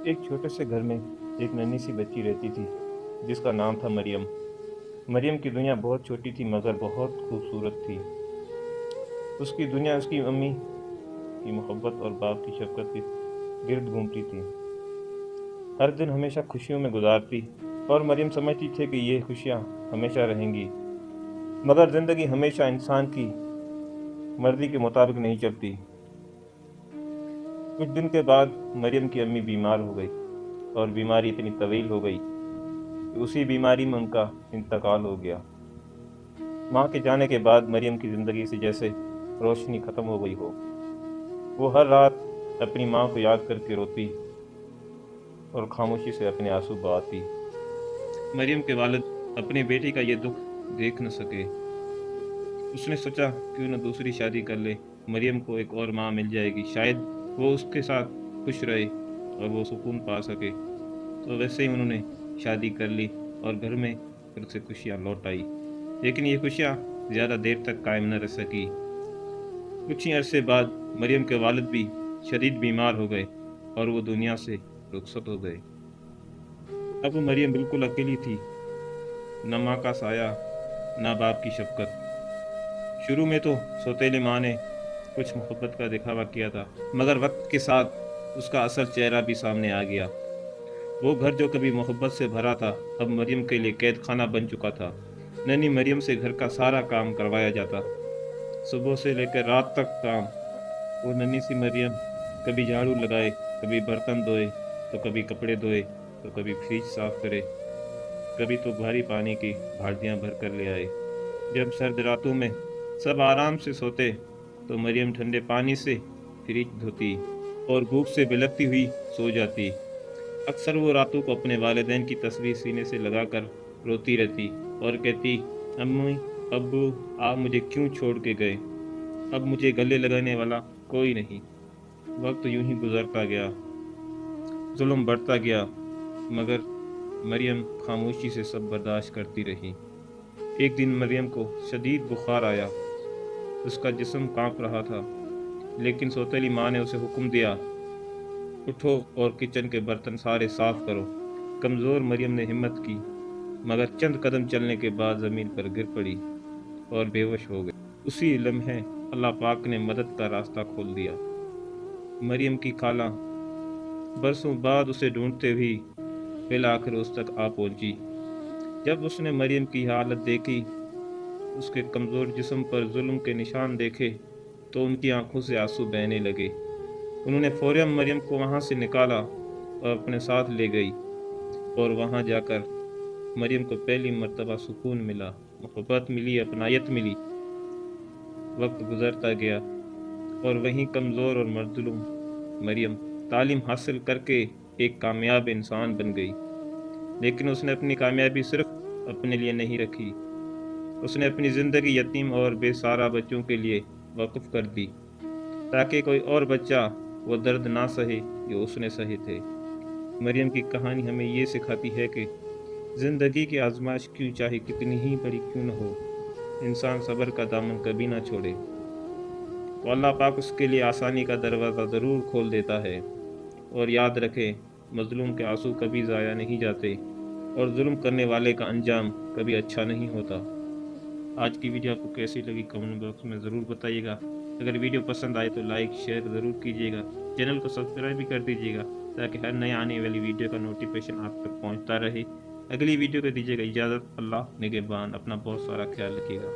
ایک چھوٹے سے گھر میں ایک ننھی سی بچی رہتی تھی جس کا نام تھا مریم۔ مریم کی دنیا بہت چھوٹی تھی مگر بہت خوبصورت تھی۔ اس کی دنیا اس کی امی کی محبت اور باپ کی شفقت کے گرد گھومتی تھی۔ ہر دن ہمیشہ خوشیوں میں گزارتی اور مریم سمجھتی تھی کہ یہ خوشیاں ہمیشہ رہیں گی، مگر زندگی ہمیشہ انسان کی مرضی کے مطابق نہیں چلتی۔ کچھ دن کے بعد مریم کی امی بیمار ہو گئی اور بیماری اتنی طویل ہو گئی کہ اسی بیماری میں ان کا انتقال ہو گیا۔ ماں کے جانے کے بعد مریم کی زندگی سے جیسے روشنی ختم ہو گئی ہو۔ وہ ہر رات اپنی ماں کو یاد کر کے روتی اور خاموشی سے اپنے آنسو بہاتی۔ مریم کے والد اپنے بیٹی کا یہ دکھ دیکھ نہ سکے۔ اس نے سوچا کیوں نہ دوسری شادی کر لے، مریم کو ایک اور ماں مل جائے گی، شاید وہ اس کے ساتھ خوش رہے اور وہ سکون پا سکے۔ تو ویسے ہی انہوں نے شادی کر لی اور گھر میں پھر سے خوشیاں لوٹ آئی، لیکن یہ خوشیاں زیادہ دیر تک قائم نہ رہ سکی۔ کچھ ہی عرصے بعد مریم کے والد بھی شدید بیمار ہو گئے اور وہ دنیا سے رخصت ہو گئے۔ اب مریم بالکل اکیلی تھی، نہ ماں کا سایہ نہ باپ کی شفقت۔ شروع میں تو سوتیلی ماں نے کچھ محبت کا دکھاوا کیا تھا، مگر وقت کے ساتھ اس کا اصل چہرہ بھی سامنے آ گیا۔ وہ گھر جو کبھی محبت سے بھرا تھا اب مریم کے لیے قید خانہ بن چکا تھا۔ ننھی مریم سے گھر کا سارا کام کروایا جاتا، صبح سے لے کر رات تک کام۔ وہ ننھی سی مریم کبھی جھاڑو لگائے، کبھی برتن دھوئے، تو کبھی کپڑے دھوئے، تو کبھی فریج صاف کرے، کبھی تو بھاری پانی کی بالٹیاں بھر کر لے آئے۔ جب سرد راتوں میں سب آرام سے سوتے تو مریم ٹھنڈے پانی سے فریج دھوتی اور بھوک سے بلکتی ہوئی سو جاتی۔ اکثر وہ راتوں کو اپنے والدین کی تصویر سینے سے لگا کر روتی رہتی اور کہتی، امی ابو آپ مجھے کیوں چھوڑ کے گئے، اب مجھے گلے لگانے والا کوئی نہیں۔ وقت یوں ہی گزرتا گیا، ظلم بڑھتا گیا، مگر مریم خاموشی سے سب برداشت کرتی رہی۔ ایک دن مریم کو شدید بخار آیا، اس کا جسم کانپ رہا تھا، لیکن سوتیلی ماں نے اسے حکم دیا، اٹھو اور کچن کے برتن سارے صاف کرو۔ کمزور مریم نے ہمت کی، مگر چند قدم چلنے کے بعد زمین پر گر پڑی اور بے ہوش ہو گئی۔ اسی لمحے اللہ پاک نے مدد کا راستہ کھول دیا۔ مریم کی خالہ برسوں بعد اسے ڈھونڈتے ہوئی بالآخر اس تک آ پہنچی۔ جب اس نے مریم کی حالت دیکھی، اس کے کمزور جسم پر ظلم کے نشان دیکھے، تو ان کی آنکھوں سے آنسو بہنے لگے۔ انہوں نے فوراً مریم کو وہاں سے نکالا اور اپنے ساتھ لے گئی، اور وہاں جا کر مریم کو پہلی مرتبہ سکون ملا، محبت ملی، اپنائیت ملی۔ وقت گزرتا گیا اور وہیں کمزور اور مظلوم مریم تعلیم حاصل کر کے ایک کامیاب انسان بن گئی، لیکن اس نے اپنی کامیابی صرف اپنے لیے نہیں رکھی۔ اس نے اپنی زندگی یتیم اور بے سہارا بچوں کے لیے وقف کر دی، تاکہ کوئی اور بچہ وہ درد نہ سہے جو اس نے سہے تھے۔ مریم کی کہانی ہمیں یہ سکھاتی ہے کہ زندگی کی آزمائش کیوں چاہے کتنی ہی بڑی کیوں نہ ہو، انسان صبر کا دامن کبھی نہ چھوڑے، تو اللہ پاک اس کے لیے آسانی کا دروازہ ضرور کھول دیتا ہے۔ اور یاد رکھے، مظلوم کے آنسو کبھی ضائع نہیں جاتے، اور ظلم کرنے والے کا انجام کبھی اچھا نہیں ہوتا۔ آج کی ویڈیو آپ کو کیسی لگی کمنٹ باکس میں ضرور بتائیے گا۔ اگر ویڈیو پسند آئے تو لائک شیئر ضرور کیجیے گا، چینل کو سبسکرائب بھی کر دیجیے گا تاکہ ہر نئے آنے والی ویڈیو کا نوٹیفیکیشن آپ تک پہنچتا رہے۔ اگلی ویڈیو کو دیجیے گا اجازت، اللہ نگہبان، اپنا بہت سارا خیال رکھیے گا۔